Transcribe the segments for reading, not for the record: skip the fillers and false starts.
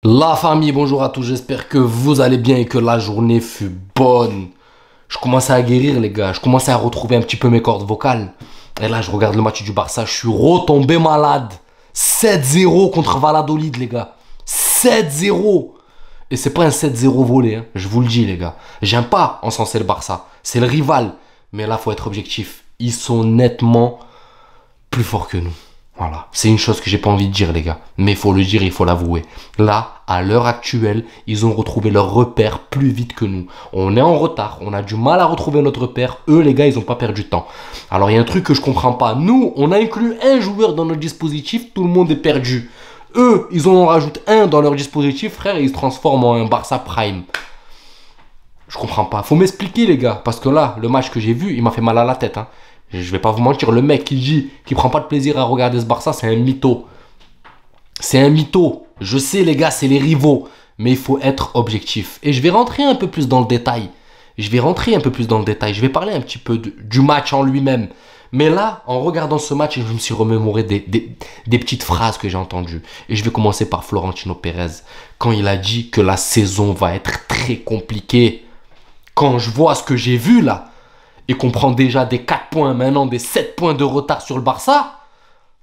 La famille, bonjour à tous, j'espère que vous allez bien et que la journée fut bonne. Je commençais à guérir les gars, je commençais à retrouver un petit peu mes cordes vocales. Et là je regarde le match du Barça, je suis retombé malade. 7-0 contre Valladolid les gars. 7-0. Et c'est pas un 7-0 volé, hein, je vous le dis les gars. J'aime pas encenser le Barça, c'est le rival. Mais là faut être objectif, ils sont nettement plus forts que nous. Voilà, c'est une chose que j'ai pas envie de dire les gars, mais il faut le dire, il faut l'avouer. Là, à l'heure actuelle, ils ont retrouvé leur repère plus vite que nous. On est en retard, on a du mal à retrouver notre repère. Eux les gars, ils ont pas perdu de temps. Alors il y a un truc que je comprends pas. Nous, on a inclus un joueur dans notre dispositif, tout le monde est perdu. Eux, ils en rajoutent un dans leur dispositif, frère, et ils se transforment en un Barça Prime. Je comprends pas. Faut m'expliquer les gars, parce que là, le match que j'ai vu, il m'a fait mal à la tête, hein. Je vais pas vous mentir, le mec qui dit qu'il prend pas de plaisir à regarder ce Barça, c'est un mytho. C'est un mytho. Je sais les gars, c'est les rivaux. Mais il faut être objectif. Et je vais rentrer un peu plus dans le détail. Je vais parler un petit peu du match en lui-même. Mais là, en regardant ce match, je me suis remémoré des petites phrases que j'ai entendues. Et je vais commencer par Florentino Pérez. Quand il a dit que la saison va être très compliquée. Quand je vois ce que j'ai vu là, et qu'on prend déjà des 4 points, maintenant des 7 points de retard sur le Barça,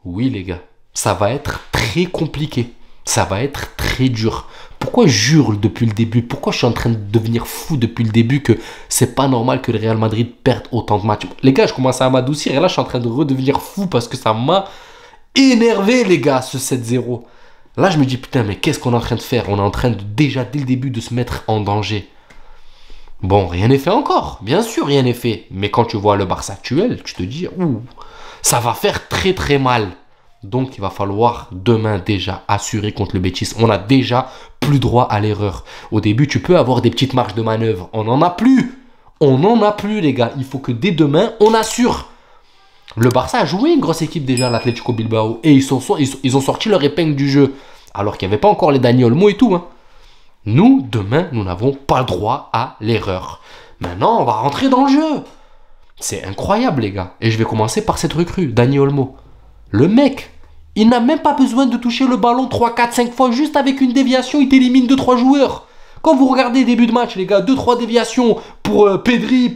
oui les gars, ça va être très compliqué. Ça va être très dur. Pourquoi je hurle depuis le début? Pourquoi je suis en train de devenir fou depuis le début que c'est pas normal que le Real Madrid perde autant de matchs? Les gars, je commence à m'adoucir et là je suis en train de redevenir fou parce que ça m'a énervé les gars, ce 7-0. Là je me dis putain mais qu'est-ce qu'on est en train de faire? On est en train de déjà dès le début de se mettre en danger. Bon, rien n'est fait encore, bien sûr, rien n'est fait. Mais quand tu vois le Barça actuel, tu te dis, ouh, ça va faire très très mal. Donc il va falloir demain déjà assurer contre le Betis. On n'a déjà plus droit à l'erreur. Au début, tu peux avoir des petites marges de manœuvre. On n'en a plus. On n'en a plus, les gars. Il faut que dès demain, on assure. Le Barça a joué une grosse équipe déjà, l'Atlético Bilbao. Et ils ont sorti leur épingle du jeu. Alors qu'il n'y avait pas encore les Dani Olmo et tout, hein. Nous, demain, nous n'avons pas le droit à l'erreur. Maintenant, on va rentrer dans le jeu. C'est incroyable, les gars. Et je vais commencer par cette recrue, Dani Olmo. Le mec, il n'a même pas besoin de toucher le ballon 3, 4, 5 fois. Juste avec une déviation, il t'élimine 2-3 joueurs. Quand vous regardez début de match, les gars, 2-3 déviations pour Pedri,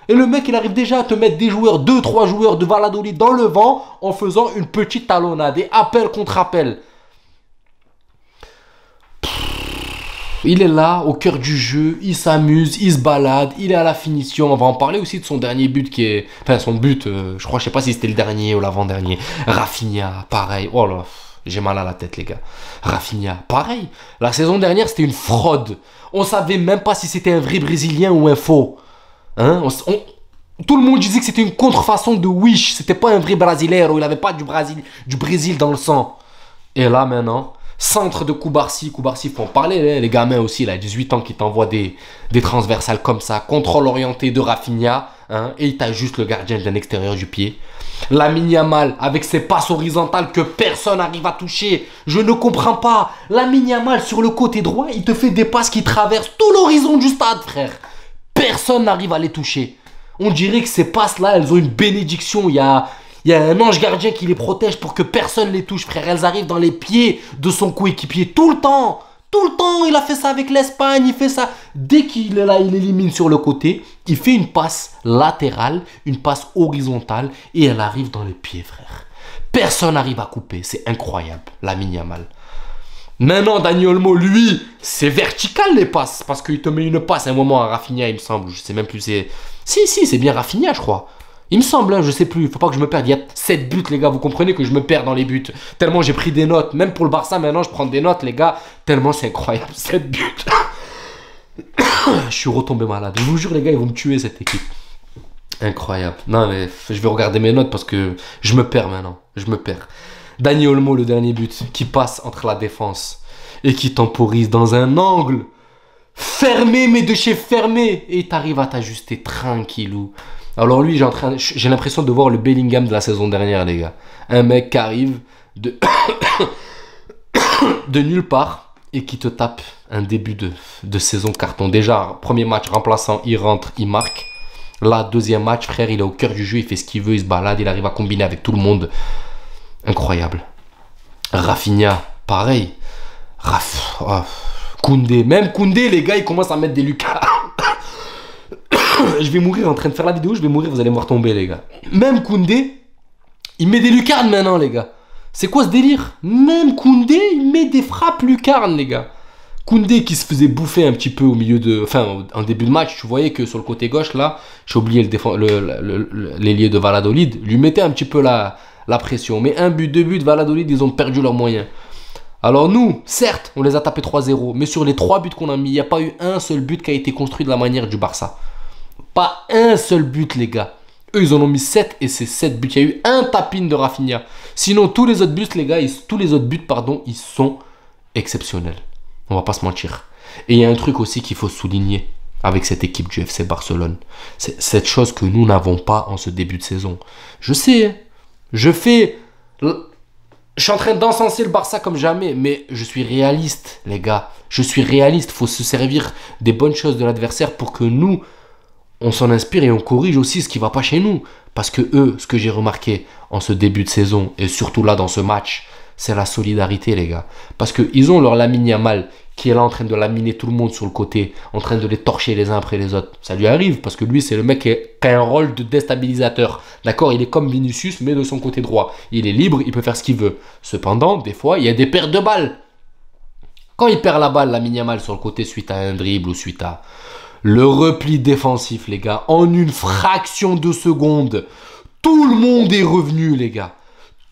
Et le mec, il arrive déjà à te mettre des joueurs, 2-3 joueurs de Valladolid dans le vent en faisant une petite talonnade. Et appel contre appel. Il est là, au cœur du jeu, il s'amuse, il se balade, il est à la finition. On va en parler aussi de son dernier but qui est... Enfin, son but, je crois, je sais pas si c'était le dernier ou l'avant-dernier. Rafinha, pareil. Oh là, j'ai mal à la tête, les gars. Rafinha, pareil. La saison dernière, c'était une fraude. On savait même pas si c'était un vrai Brésilien ou un faux. Hein? Tout le monde disait que c'était une contrefaçon de Wish. C'était pas un vrai Brasileiro. Il avait pas du Brésil dans le sang. Et là, maintenant... Centre de Koubarsi, il faut en parler, les gamins aussi, là, 18 ans qui t'envoient des transversales comme ça, contrôle orienté de Rafinha, hein, et il t'ajuste le gardien d'un extérieur du pied. Lamine Yamal, avec ses passes horizontales que personne n'arrive à toucher, je ne comprends pas. Lamine Yamal, sur le côté droit, il te fait des passes qui traversent tout l'horizon du stade, frère. Personne n'arrive à les toucher. On dirait que ces passes-là, elles ont une bénédiction, il y a un ange gardien qui les protège pour que personne les touche, frère. Elles arrivent dans les pieds de son coéquipier tout le temps. Tout le temps, il a fait ça avec l'Espagne, il fait ça. Dès qu'il est là, il élimine sur le côté. Il fait une passe latérale, une passe horizontale et elle arrive dans les pieds, frère. Personne n'arrive à couper, c'est incroyable, Lamine Yamal. Maintenant, Dani Olmo, lui, c'est vertical les passes. Parce qu'il te met une passe à un moment à Rafinha, il me semble. Je sais même plus, c'est... Si, c'est bien Rafinha, je crois. Il me semble, hein, je sais plus, faut pas que je me perde. Il y a 7 buts, les gars, vous comprenez que je me perds dans les buts. Tellement j'ai pris des notes. Même pour le Barça, maintenant, je prends des notes, les gars. Tellement c'est incroyable, 7 buts. Je suis retombé malade. Je vous jure, les gars, ils vont me tuer, cette équipe. Incroyable. Non, mais je vais regarder mes notes parce que je me perds maintenant. Je me perds. Dani Olmo, le dernier but, qui passe entre la défense et qui temporise dans un angle fermé, mais de chez fermé. Et t'arrives à t'ajuster tranquillou. Alors lui, j'ai l'impression de voir le Bellingham de la saison dernière, les gars. Un mec qui arrive de, de nulle part et qui te tape un début de saison carton. Déjà, premier match remplaçant, il rentre, il marque. Là, deuxième match, frère, il est au cœur du jeu, il fait ce qu'il veut, il se balade, il arrive à combiner avec tout le monde. Incroyable. Rafinha, pareil. Koundé. Même Koundé, les gars, ils commencent à mettre des Lucas. Je vais mourir en train de faire la vidéo, je vais mourir, vous allez me voir tomber, les gars. Même Koundé, il met des lucarnes maintenant, les gars. C'est quoi ce délire? Même Koundé, il met des frappes lucarnes, les gars. Koundé qui se faisait bouffer un petit peu au milieu de... Enfin, en début de match, tu voyais que sur le côté gauche, là, j'ai oublié l'ailier de Valladolid, lui mettait un petit peu la pression. Mais un but, deux buts, Valladolid, ils ont perdu leurs moyens. Alors nous, certes, on les a tapés 3-0, mais sur les 3 buts qu'on a mis, il n'y a pas eu un seul but qui a été construit de la manière du Barça. Pas un seul but, les gars. Eux, ils en ont mis 7 et c'est 7 buts. Il y a eu un tapin de Rafinha. Sinon, tous les autres buts, les gars, tous les autres buts, pardon, ils sont exceptionnels. On va pas se mentir. Et il y a un truc aussi qu'il faut souligner avec cette équipe du FC Barcelone. C'est cette chose que nous n'avons pas en ce début de saison. Je sais, je suis en train d'encenser le Barça comme jamais, mais je suis réaliste, les gars. Je suis réaliste. Il faut se servir des bonnes choses de l'adversaire pour que nous, on s'en inspire et on corrige aussi ce qui ne va pas chez nous. Parce que eux, ce que j'ai remarqué en ce début de saison, et surtout là dans ce match, c'est la solidarité, les gars. Parce qu'ils ont leur Lamine Yamal qui est là en train de laminer tout le monde sur le côté, en train de les torcher les uns après les autres. Ça lui arrive parce que lui, c'est le mec qui a un rôle de déstabilisateur. D'accord, il est comme Vinicius, mais de son côté droit. Il est libre, il peut faire ce qu'il veut. Cependant, des fois, il y a des pertes de balles. Quand il perd la balle, Lamine Yamal sur le côté suite à un dribble ou suite à le repli défensif, les gars, en une fraction de seconde, tout le monde est revenu, les gars.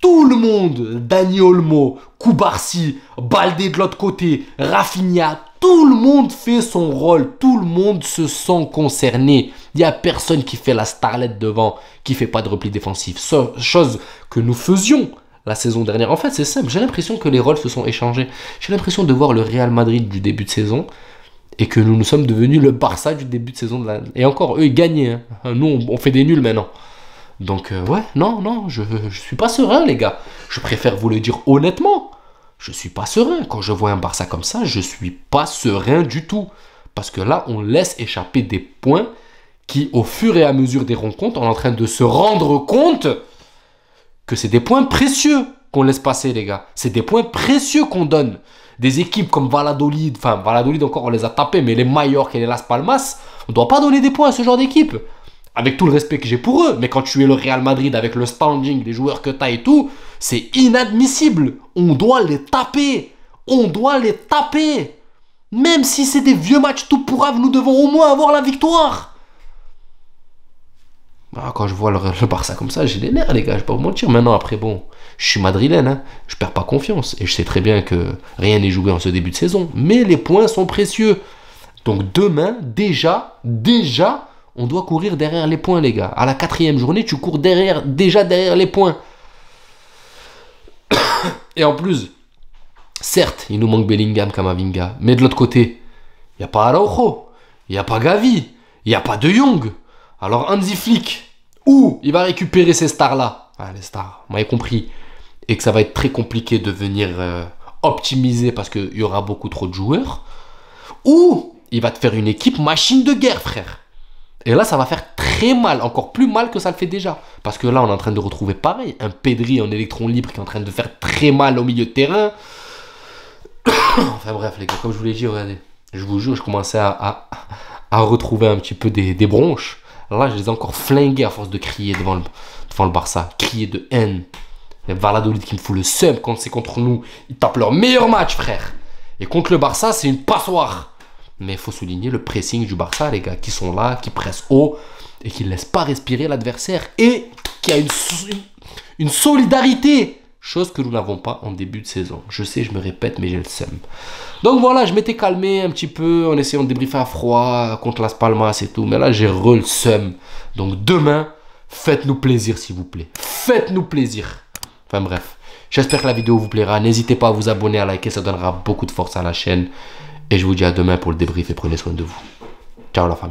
Tout le monde, Dani Olmo, Koubarsi, Baldé de l'autre côté, Rafinha, tout le monde fait son rôle, tout le monde se sent concerné. Il n'y a personne qui fait la starlette devant, qui ne fait pas de repli défensif. Chose que nous faisions la saison dernière. En fait, c'est simple, j'ai l'impression que les rôles se sont échangés. J'ai l'impression de voir le Real Madrid du début de saison et que nous sommes devenus le Barça du début de saison. Et encore, eux, ils gagnaient. Hein. Nous, on fait des nuls maintenant. Donc, ouais, non, je suis pas serein, les gars. Je préfère vous le dire honnêtement. Je suis pas serein. Quand je vois un Barça comme ça, je suis pas serein du tout. Parce que là, on laisse échapper des points qui, au fur et à mesure des rencontres, on est en train de se rendre compte que c'est des points précieux qu'on laisse passer, les gars. C'est des points précieux qu'on donne. Des équipes comme Valladolid, enfin, Valladolid encore, on les a tapés, mais les Mallorca et les Las Palmas, on ne doit pas donner des points à ce genre d'équipe. Avec tout le respect que j'ai pour eux, mais quand tu es le Real Madrid avec le standing des joueurs que tu as et tout, c'est inadmissible. On doit les taper. On doit les taper. Même si c'est des vieux matchs tout pourraves, nous devons au moins avoir la victoire. Ah, quand je vois le Barça comme ça, j'ai les nerfs, les gars, je vais pas vous mentir. Maintenant, après, bon, je suis madrilène, hein, je perds pas confiance. Et je sais très bien que rien n'est joué en ce début de saison. Mais les points sont précieux. Donc demain, déjà, on doit courir derrière les points, les gars. À la 4e journée, tu cours déjà derrière les points. Et en plus, certes, il nous manque Bellingham, Camavinga. Mais de l'autre côté, il n'y a pas Araujo, il n'y a pas Gavi, il n'y a pas De Jong. Alors Hansi Flick, où il va récupérer ces stars-là? Ah, les stars, vous m'avez compris. Et que ça va être très compliqué de venir optimiser parce qu'il y aura beaucoup trop de joueurs. Ou il va te faire une équipe machine de guerre, frère. Et là, ça va faire très mal, encore plus mal que ça le fait déjà. Parce que là, on est en train de retrouver pareil, un Pedri en électron libre qui est en train de faire très mal au milieu de terrain. Enfin bref, les gars, comme je vous l'ai dit, regardez, je vous jure, je commençais à retrouver un petit peu des bronches. Là, je les ai encore flingués à force de crier devant le Barça, crier de haine. Les Valladolid qui me fout le seum quand c'est contre nous. Ils tapent leur meilleur match, frère. Et contre le Barça, c'est une passoire. Mais il faut souligner le pressing du Barça, les gars, qui sont là, qui pressent haut et qui ne laissent pas respirer l'adversaire et qui a une solidarité, chose que nous n'avons pas en début de saison. Je sais, je me répète, mais j'ai le seum. Donc voilà, je m'étais calmé un petit peu en essayant de débriefer à froid contre Las Palmas et tout, mais là, j'ai le seum. Donc demain, faites-nous plaisir, s'il vous plaît. Faites-nous plaisir. Enfin bref, j'espère que la vidéo vous plaira. N'hésitez pas à vous abonner, à liker, ça donnera beaucoup de force à la chaîne. Et je vous dis à demain pour le débrief et prenez soin de vous. Ciao la famille.